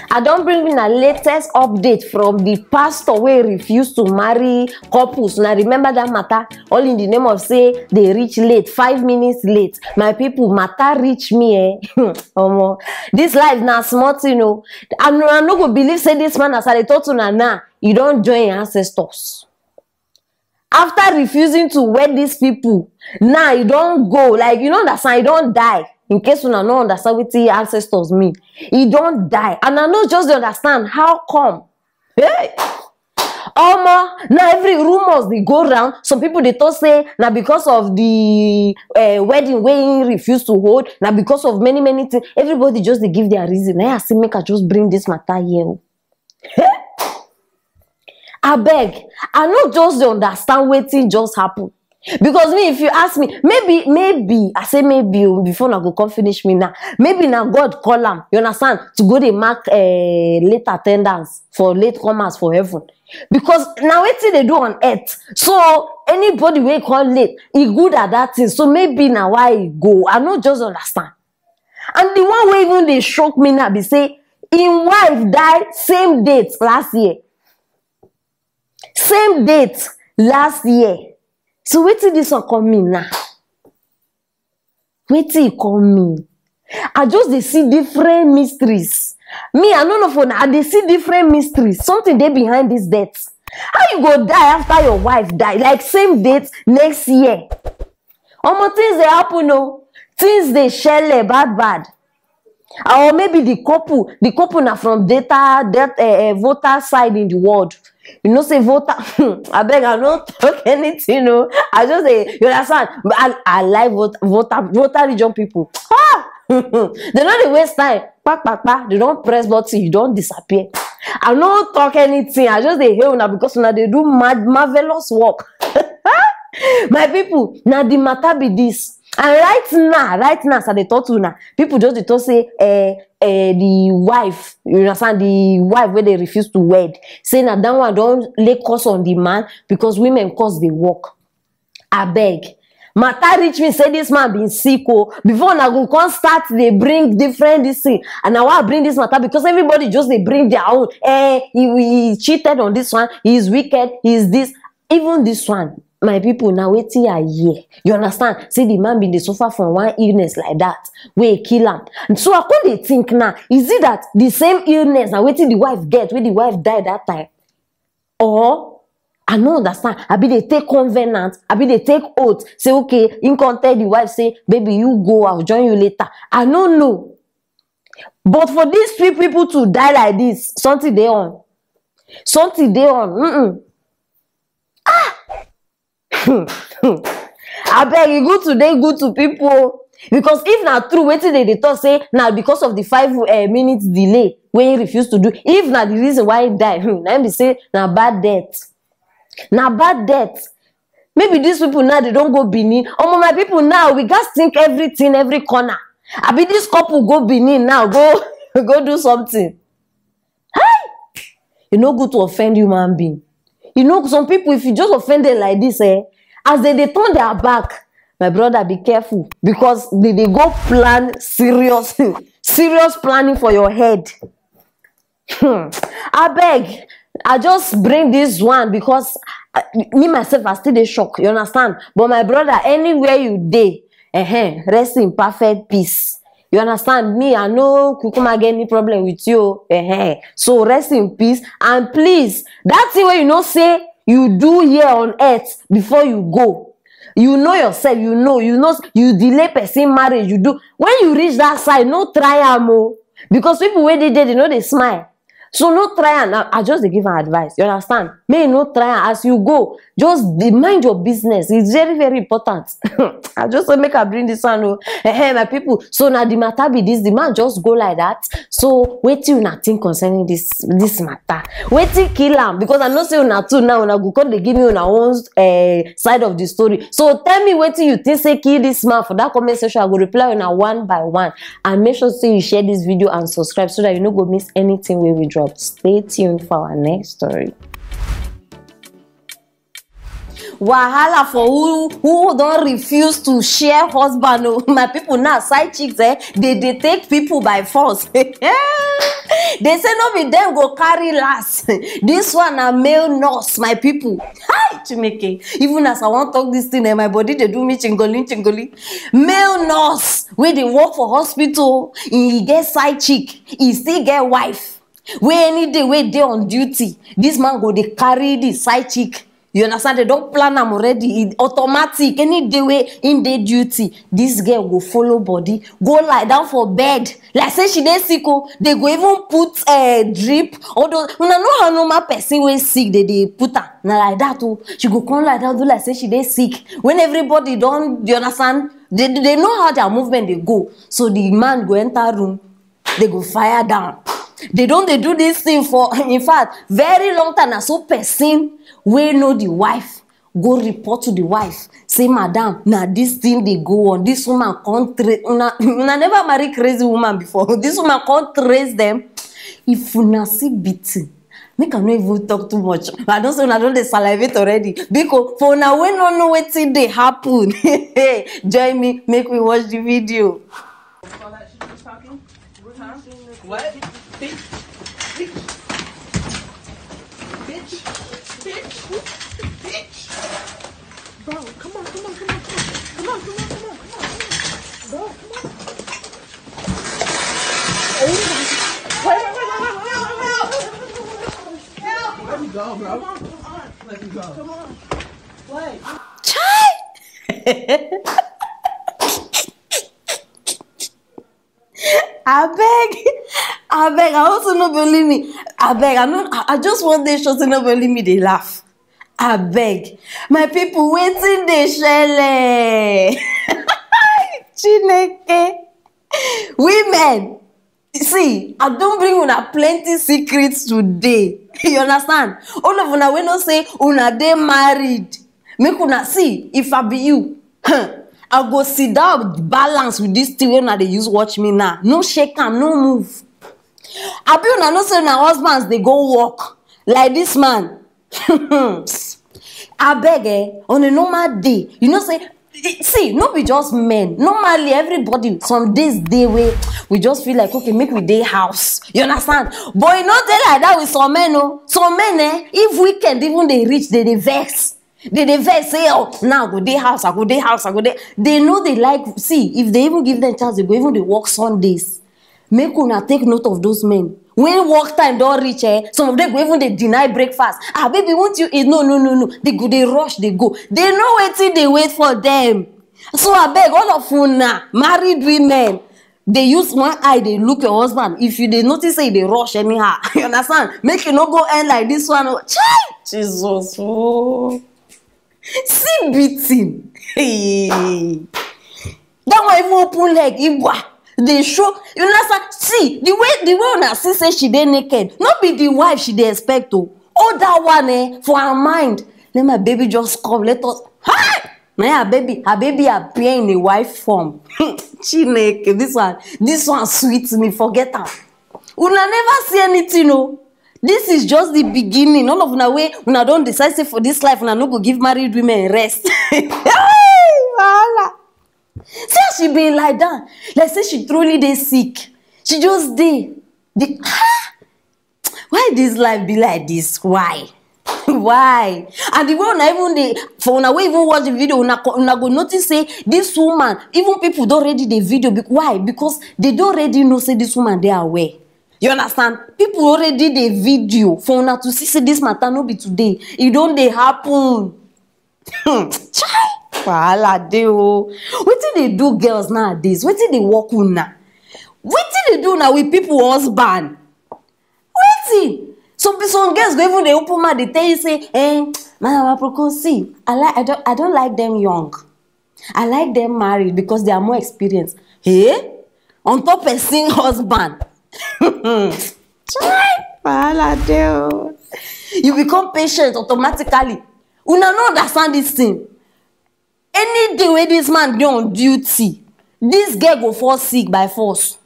I don't bring in a latest update from the pastor where refused to marry couples. Now remember that matter, all in the name of say they reach late, 5 minutes late. My people, matter reach me, this life now smart, you know. I'm not going to believe say this man as I talk to Nana, you don't join your ancestors. After refusing to wed these people, now you don't go, like, you know, that's why you don't die. In case you don't understand what the ancestors mean, you don't die. And I know just to understand how come. Hey, now every rumors they go around. Some people they thought say now because of the wedding where he refused to hold. Now because of many things, everybody just they give their reason. I say make I just bring this matter here. I beg, I know just to understand what thing just happened. Because me, if you ask me, maybe, I say maybe, before I go come finish me now, maybe now God call him, you understand, to go they mark late attendance for late comers for heaven. Because now what they do on earth, so anybody will call late, he good at that thing, so maybe now why he go, I don't just understand. And the one way even they shock me now, be say, his wife died same date last year. Same date last year. So wait till this one come in now. Wait till it come in. I just they see different mysteries. Me, I don't know for now. They see different mysteries. Something there behind this death. How you go die after your wife die? Like same date next year. More things they happen, no. Things they share bad. Or maybe the couple now from voter side in the world. You know, say voter. I beg, I don't talk anything, you know. I just say, you understand? But I like voter region people. Ah! They don't waste time. They don't press button, you don't disappear. I don't talk anything. I just say, hey, now because now they do marvelous work. My people, now the matter be this. And right now, so they talk to now. People just they talk say, the wife, you understand, the wife where they refuse to wed, saying that one don't lay curse on the man because women cause they work. I beg. Matter reach me say this man been sick, before now go come start they bring different this thing, and now I bring this matter because everybody just they bring their own. He cheated on this one, he's wicked, he's this, even this one. My people, now wait till a year. You understand? See the man been the suffer from one illness like that. We kill him. And so I couldn't think now, is it that the same illness now wait till the wife get, when the wife died that time? Or I don't understand. I be they take covenant, I be they take oath, say okay, in contact the wife say, baby, you go, I'll join you later. I don't know. But for these three people to die like this, something they on. Something they on. I beg you, good today, good to people. Because if not true, wait till they talk say now because of the 5 minutes delay when he refused to do. If not the reason why he died, let me say now bad death. Now bad death. Maybe these people now they don't go Benin. Oh my people now we just think everything every corner. I be this couple go Benin now go do something. Hey, you know good to offend human being. You know some people if you just offend them like this, as they turn their back, my brother, be careful because they go plan serious planning for your head. I beg, I just bring this one because me myself I still dey shock. You understand? But my brother, anywhere you dey, rest in perfect peace. You understand me? I know Kukuma get any problem with you. So rest in peace and please, that thing where you know say you do here on earth before you go. You know yourself, you know, you delay person marriage, you do. When you reach that side, no try am. Because people where they know they smile. So no try and I just give an advice. You understand? May no try as you go. Just mind your business. It's very, very important. I just make her bring this one. Hey, my people. So now the matter be this. The man just go like that. So wait till you not think concerning this matter. Wait till kill him because I know say una too now una go come they give me una own side of the story. So tell me wait till you think say kill this man for that comment section. I go reply una one by one and make sure say you share this video and subscribe so that you no go miss anything when we drop. Stay tuned for our next story. wahala for who don't refuse to share husband. Oh, my people now side chicks they take people by force. They say no be them go carry last. This one a male nurse, my people. Hi Chimeke. Even as I want talk this thing my body they do me chingoli. Male nurse where they work for hospital, he get side chick, he still get wife. Where any day where they on duty, this man go they carry the side chick. You understand? They don't plan them already. It automatic. Any day where in their duty, this girl go follow body, go lie down for bed. Like say she dey sick, they go even put a drip. Although when I know how normal person when sick, they put her. Now like that too. She go come like that, do like say she dey sick. When everybody don't, you understand? They know how their movement they go. So the man go enter room, they go fire down. They do this thing for, in fact, very long time. So person we know the wife go report to the wife. Say, madam, now this thing they go on. This woman can't trace. Una never marry crazy woman before. This woman can't trace them. If una see beating, make I no even talk too much. I don't say I don't salivate already. Because for now we don't know what thing they happen. Join me, make we watch the video. What? Bitch. Bro, come on. Bro, come on. Wait. Let me go, bro. Let me go. Come on. Wait. I beg, I also not believe me. I just want they show to not believe me, they laugh. I beg. My people waiting they shell. Chineke. Women. See, I don't bring una plenty secrets today. You understand? All of una we not say una they married. Make una see if I be you. I go sit down balance with this thing when they use watch me now. No shake am, no move. I be una no say na husbands they go walk like this man. I beg on a normal day, you know say see, not be just men. Normally everybody some days they way we just feel like okay, make we day house. You understand? But you not dey like that with some men, no. Some men if weekend even they reach, they vex. They vex say, oh, now go day house, I go day house, I go day. They know they like, see, if they even give them chance, they go even they work Sundays. Make una take note of those men. When work time don't reach, some of them go even they deny breakfast. Ah, baby, won't you eat? No. They go, they rush, they go. They know waiting, they wait for them. So I beg all of una, married women, they use one eye, they look your husband. If you they notice say they rush anyhow, you understand? Make you not go end like this one. Jesus. Oh. See beating. Hey. That one even open leg. They show. You understand? See the way una see say she dey naked. Not be the wife she dey expect to. Oh that one for her mind. Let my baby just come. Let us. Hi. Now her baby appear in a wife form. Chineke, this one sweet me. Forget her. Una never see anything, no. This is just the beginning. All of una way una don't decide say for this life una no go give married women rest. Hey, voila. See how she been like that. Like say she truly dey sick. She just dey. Why this life be like this? Why? Why? And the way una even dey for una way even watch the video, una go notice say this woman, even people don't ready the video. Why? Because they don't already know say this woman they are aware. You understand? People already did a video for una to see say this matter no be today. It don't they happen. Wahala dey o. Wetin they do girls nowadays? Wetin they work una? Wetin they do now with people husband? Wetin? Some girls go even they open mouth, they tell you say, Madam Aproko, see, I don't like them young. I like them married because they are more experienced. Hey? On top person husband. You become patient automatically. Una no understand this thing. Any day when this man be on duty, this girl go fall sick by force.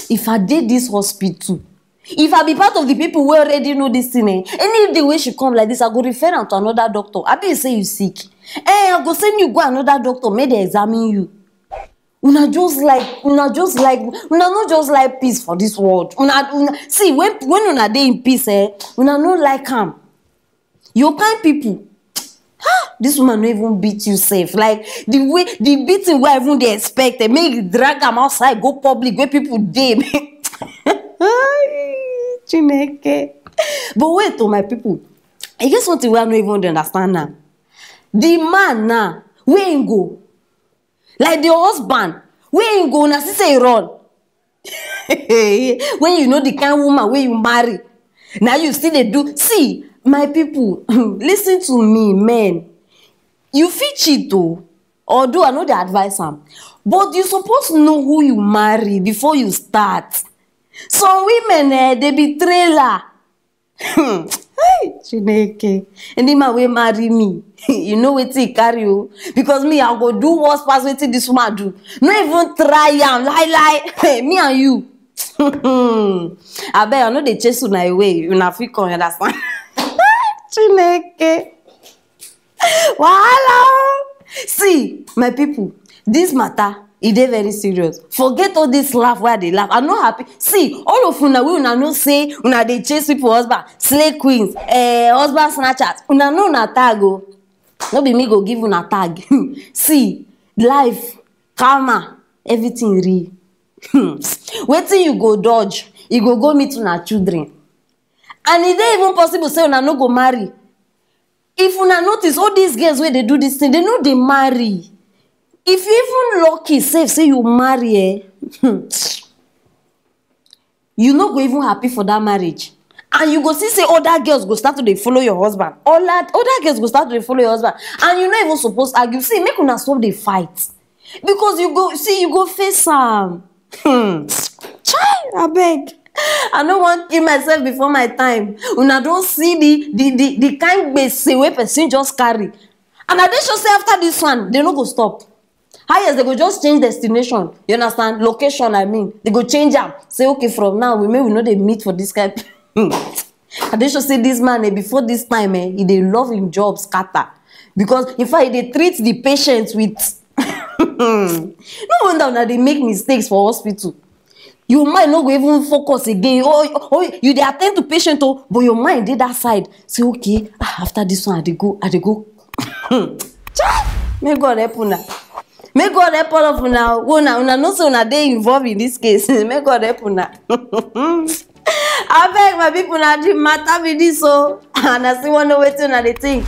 If I did this hospital, If I be part of the people who already know this thing, any the way she come like this, I go refer am to another doctor. I be say you sick. I go send you go another doctor, make they examine you. Una not just like peace for this world. See, when una dey in peace, una no like am. You kind people. This woman no even beat you safe. Like the beating where even they expect, they make drag am outside, go public, where people dey. Chineke. But wait, my people, I guess something we are not even understand now. The man now, where him go? Like the husband, where him go? Now see say run. When you know the kind of woman where you marry, now you still they do. See, my people, listen to me, men. You fit cheat though, although I know they advise am, but you supposed to know who you marry before you start. Some women, they be trailer. Chineke. And the man will marry me. You know what he carry you? Because me, I go do worse pass wetin this woman do. Not even try am. Lie. Me and you. I bet I know they chase una away. You na fit come understand. Chineke. Wahala. See, my people, this matter. It is very serious. Forget all this laugh where they laugh. I'm not happy. See, all of una we una no say una they chase people husband, slay queens, husband snatchers. Una no na tag o. No be me go give una tag. See, life, karma, everything real. Waiting you go dodge, you go meet una children. And it ain't even possible say una no go marry. If una notice all these girls where they do this thing, they know they marry. If you even lucky, say you marry, you no go even happy for that marriage. And you go see say other girls go start to dey follow your husband. Other girls go start to dey follow your husband. And you not even supposed to argue. See, make una stop the fight. Because you go face am. Child, I beg. I don't want to kill myself before my time. Una don't see the kind gbese wey person just carry. And I dey sure say after this one, they no go stop. Highest, they go just change destination. You understand? Location, I mean. They go change them. Say, okay, from now, we know they meet for this kind. And they should say this man, before this time, he they love him job scatter. Because, in fact, they treat the patients with... No wonder now they make mistakes for hospital. Your mind not go even focus again. Oh, you they attend to patient, but your mind did that side. Say, okay, after this one, I they go. May God help una. May God help all of una. Una no say una dey involved in this case. May God help una. I beg my people na the matter with this so. And I still want to wait till una dey think.